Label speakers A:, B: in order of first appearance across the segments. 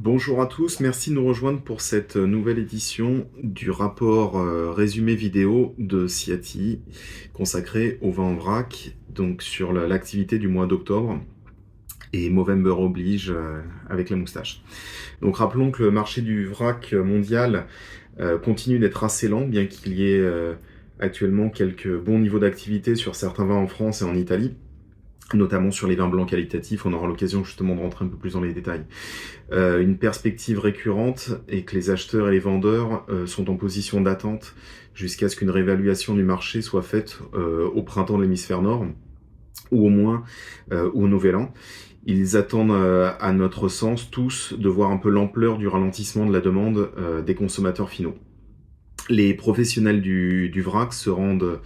A: Bonjour à tous, merci de nous rejoindre pour cette nouvelle édition du rapport résumé vidéo de Ciati consacré au vin en vrac, donc sur l'activité du mois d'octobre et Movember oblige avec la moustache. Donc rappelons que le marché du vrac mondial continue d'être assez lent, bien qu'il y ait actuellement quelques bons niveaux d'activité sur certains vins en France et en Italie, notamment sur les vins blancs qualitatifs. On aura l'occasion justement de rentrer un peu plus dans les détails. Une perspective récurrente est que les acheteurs et les vendeurs sont en position d'attente jusqu'à ce qu'une réévaluation du marché soit faite au printemps de l'hémisphère nord, ou au moins au nouvel an. Ils attendent, à notre sens, tous, de voir un peu l'ampleur du ralentissement de la demande des consommateurs finaux. Les professionnels du vrac se rendent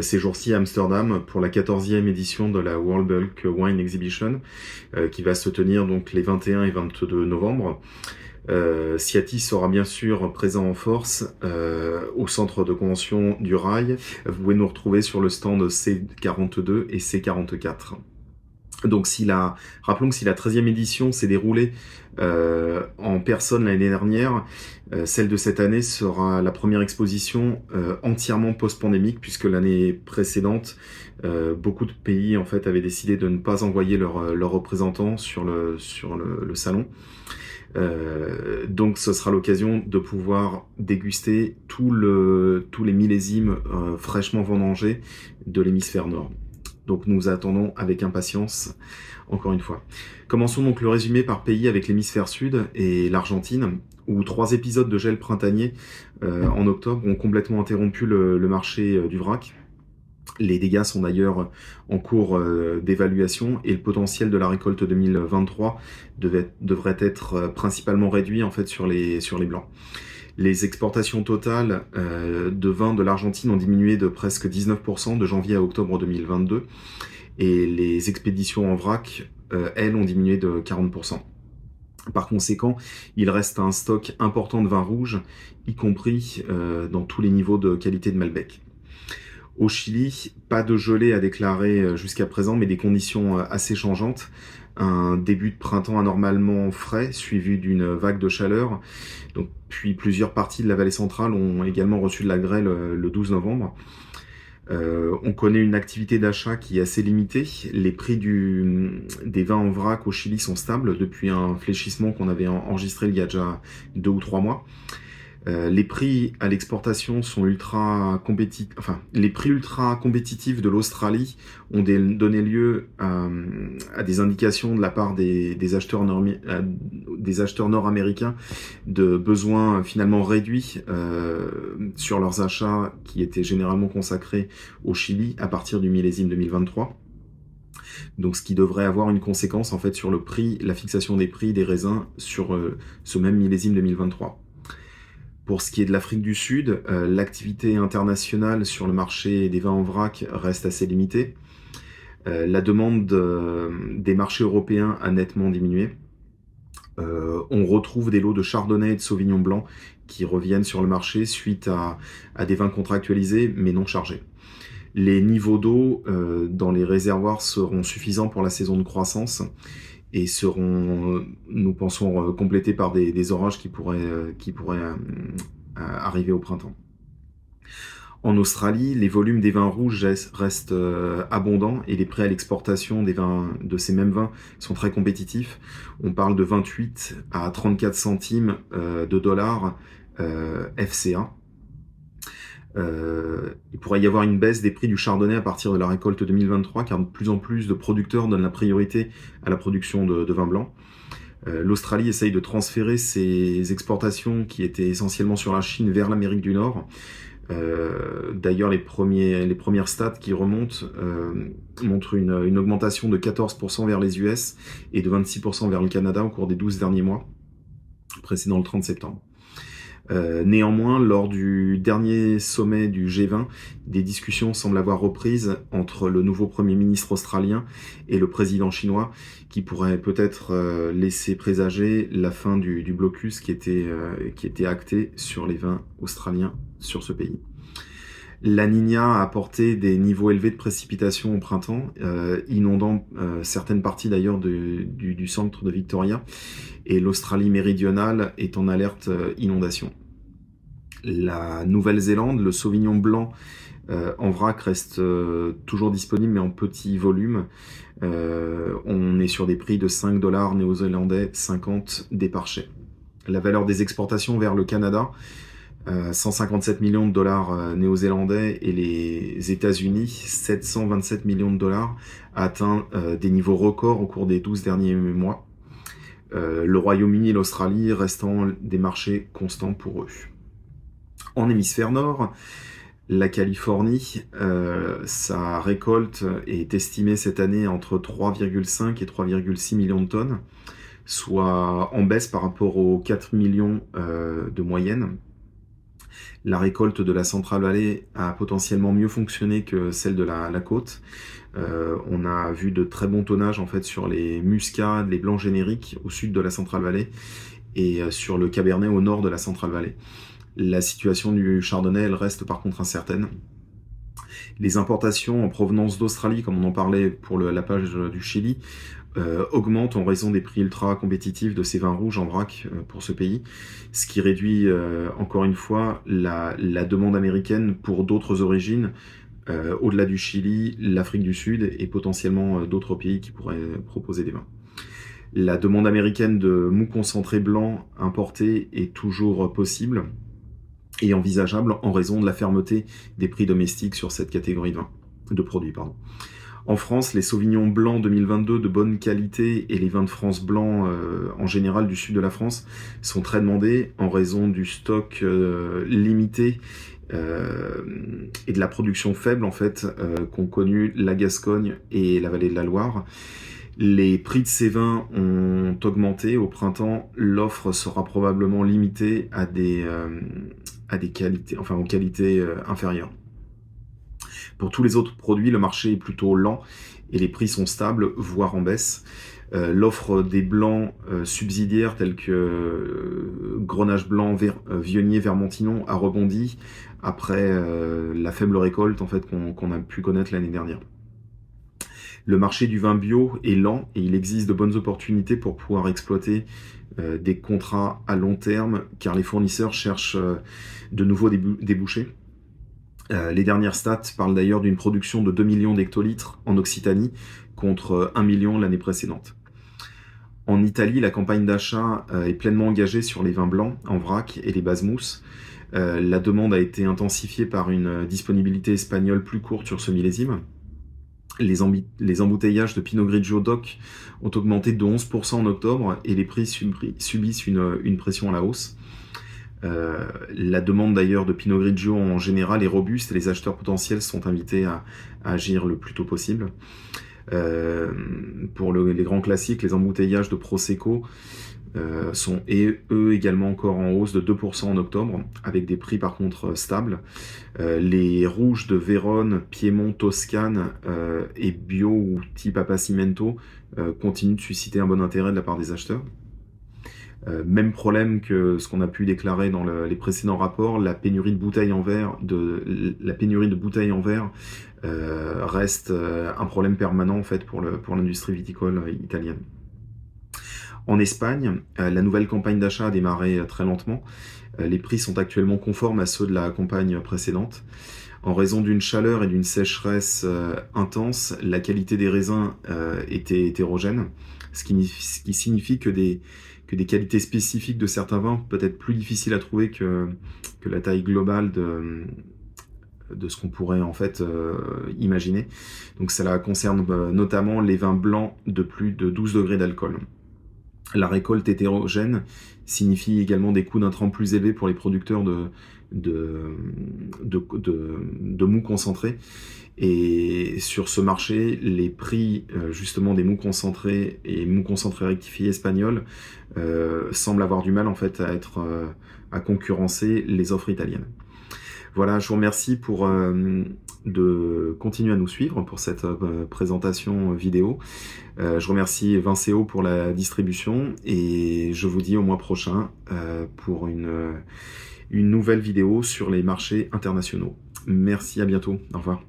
A: ces jours-ci à Amsterdam pour la 14e édition de la World Bulk Wine Exhibition, qui va se tenir donc les 21 et 22 novembre. Ciati sera bien sûr présent en force au centre de convention du Rail. Vous pouvez nous retrouver sur le stand C42 et C44. Donc rappelons que si la 13e édition s'est déroulée en personne l'année dernière, celle de cette année sera la première exposition entièrement post-pandémique, puisque l'année précédente, beaucoup de pays en fait avaient décidé de ne pas envoyer leurs représentants sur le salon. Donc ce sera l'occasion de pouvoir déguster tous les millésimes fraîchement vendangés de l'hémisphère nord. Donc nous attendons avec impatience, encore une fois. Commençons donc le résumé par pays avec l'hémisphère sud et l'Argentine, où 3 épisodes de gel printanier en octobre ont complètement interrompu le marché du vrac. Les dégâts sont d'ailleurs en cours d'évaluation et le potentiel de la récolte 2023 devrait être principalement réduit en fait sur les blancs. Les exportations totales de vin de l'Argentine ont diminué de presque 19% de janvier à octobre 2022 et les expéditions en vrac, elles, ont diminué de 40%. Par conséquent, il reste un stock important de vin rouge, y compris dans tous les niveaux de qualité de Malbec. Au Chili, pas de gelée à déclarer jusqu'à présent, mais des conditions assez changeantes. Un début de printemps anormalement frais, suivi d'une vague de chaleur. Donc, puis plusieurs parties de la vallée centrale ont également reçu de la grêle le 12 novembre. On connaît une activité d'achat qui est assez limitée. Les prix des vins en vrac au Chili sont stables depuis un fléchissement qu'on avait enregistré il y a déjà 2 ou 3 mois. Les prix à l'exportation sont ultra compétitifs. Enfin, les prix ultra compétitifs de l'Australie ont donné lieu à des indications de la part des acheteurs nord-américains de besoins finalement réduits sur leurs achats qui étaient généralement consacrés au Chili à partir du millésime 2023. Donc, ce qui devrait avoir une conséquence en fait sur le prix, la fixation des prix des raisins sur ce même millésime 2023. Pour ce qui est de l'Afrique du Sud, l'activité internationale sur le marché des vins en vrac reste assez limitée. La demande des marchés européens a nettement diminué. On retrouve des lots de chardonnay et de sauvignon blanc qui reviennent sur le marché suite à des vins contractualisés mais non chargés. Les niveaux d'eau dans les réservoirs seront suffisants pour la saison de croissance et seront, nous pensons, complétés par des orages qui pourraient arriver au printemps. En Australie, les volumes des vins rouges restent abondants et les prix à l'exportation de ces mêmes vins sont très compétitifs. On parle de 28 à 34 centimes de dollars FCA. Il pourrait y avoir une baisse des prix du chardonnay à partir de la récolte 2023, car de plus en plus de producteurs donnent la priorité à la production de vin blanc. L'Australie essaye de transférer ses exportations qui étaient essentiellement sur la Chine vers l'Amérique du Nord. D'ailleurs, les premières stats qui remontent montrent une augmentation de 14% vers les US et de 26% vers le Canada au cours des 12 derniers mois, précédant le 30 septembre. Néanmoins, lors du dernier sommet du G20, des discussions semblent avoir reprise entre le nouveau Premier ministre australien et le président chinois, qui pourrait peut-être laisser présager la fin du blocus qui était acté sur les vins australiens sur ce pays. La Niña a apporté des niveaux élevés de précipitations au printemps, inondant certaines parties d'ailleurs du centre de Victoria, et l'Australie méridionale est en alerte inondation. La Nouvelle-Zélande, le Sauvignon blanc en vrac reste toujours disponible mais en petit volume. On est sur des prix de 5 $ néo-zélandais, 50 des parchets. La valeur des exportations vers le Canada, 157 millions de dollars néo-zélandais, et les États-Unis, 727 millions de dollars, a atteint des niveaux records au cours des 12 derniers mois. Le Royaume-Uni et l'Australie restant des marchés constants pour eux. En hémisphère nord, la Californie, sa récolte est estimée cette année entre 3,5 et 3,6 millions de tonnes, soit en baisse par rapport aux 4 millions de moyenne. La récolte de la Central Valley a potentiellement mieux fonctionné que celle de la côte. On a vu de très bons tonnages en fait sur les muscades, les blancs génériques au sud de la Central Valley et sur le cabernet au nord de la Central Valley. La situation du chardonnay, elle reste par contre incertaine. Les importations en provenance d'Australie, comme on en parlait pour la page du Chili, augmentent en raison des prix ultra compétitifs de ces vins rouges en vrac pour ce pays, ce qui réduit encore une fois la demande américaine pour d'autres origines, au-delà du Chili, l'Afrique du Sud et potentiellement d'autres pays qui pourraient proposer des vins. La demande américaine de mou concentré blanc importé est toujours possible et envisageable en raison de la fermeté des prix domestiques sur cette catégorie de produits. En France, les Sauvignons blancs 2022 de bonne qualité et les vins de France blancs en général du sud de la France sont très demandés en raison du stock limité et de la production faible en fait qu'ont connu la Gascogne et la vallée de la Loire. Les prix de ces vins ont augmenté au printemps. L'offre sera probablement limitée à des qualités, enfin aux qualités inférieures. Pour tous les autres produits, le marché est plutôt lent et les prix sont stables, voire en baisse. L'offre des blancs subsidiaires tels que Grenache blanc, Viognier, Vermentino a rebondi après la faible récolte en fait qu'on a pu connaître l'année dernière. Le marché du vin bio est lent et il existe de bonnes opportunités pour pouvoir exploiter des contrats à long terme car les fournisseurs cherchent de nouveaux débouchés. Les dernières stats parlent d'ailleurs d'une production de 2 millions d'hectolitres en Occitanie contre 1 million l'année précédente. En Italie, la campagne d'achat est pleinement engagée sur les vins blancs en vrac et les bases mousses. La demande a été intensifiée par une disponibilité espagnole plus courte sur ce millésime. Les embouteillages de Pinot Grigio DOC ont augmenté de 11% en octobre et les prix subissent une pression à la hausse. La demande d'ailleurs de Pinot Grigio en général est robuste et les acheteurs potentiels sont invités à agir le plus tôt possible. Pour les grands classiques, les embouteillages de Prosecco sont eux également encore en hausse de 2% en octobre, avec des prix par contre stables. Les rouges de Vérone, Piémont, Toscane et bio ou type Appassimento continuent de susciter un bon intérêt de la part des acheteurs. Même problème que ce qu'on a pu déclarer dans les précédents rapports, la pénurie de bouteilles en verre, reste un problème permanent en fait pour l'industrie viticole italienne. En Espagne, la nouvelle campagne d'achat a démarré très lentement. Les prix sont actuellement conformes à ceux de la campagne précédente. En raison d'une chaleur et d'une sécheresse intense, la qualité des raisins était hétérogène, ce qui signifie que des qualités spécifiques de certains vins peut être plus difficiles à trouver que la taille globale de ce qu'on pourrait en fait imaginer. Donc cela concerne notamment les vins blancs de plus de 12 degrés d'alcool. La récolte hétérogène signifie également des coûts d'intrants plus élevés pour les producteurs de mou concentré. Et sur ce marché, les prix justement des mous concentrés et mous concentrés rectifiés espagnols semblent avoir du mal en fait à concurrencer les offres italiennes. Voilà, je vous remercie de continuer à nous suivre pour cette présentation vidéo. Je remercie Vincéo pour la distribution et je vous dis au mois prochain pour une nouvelle vidéo sur les marchés internationaux. Merci, à bientôt. Au revoir.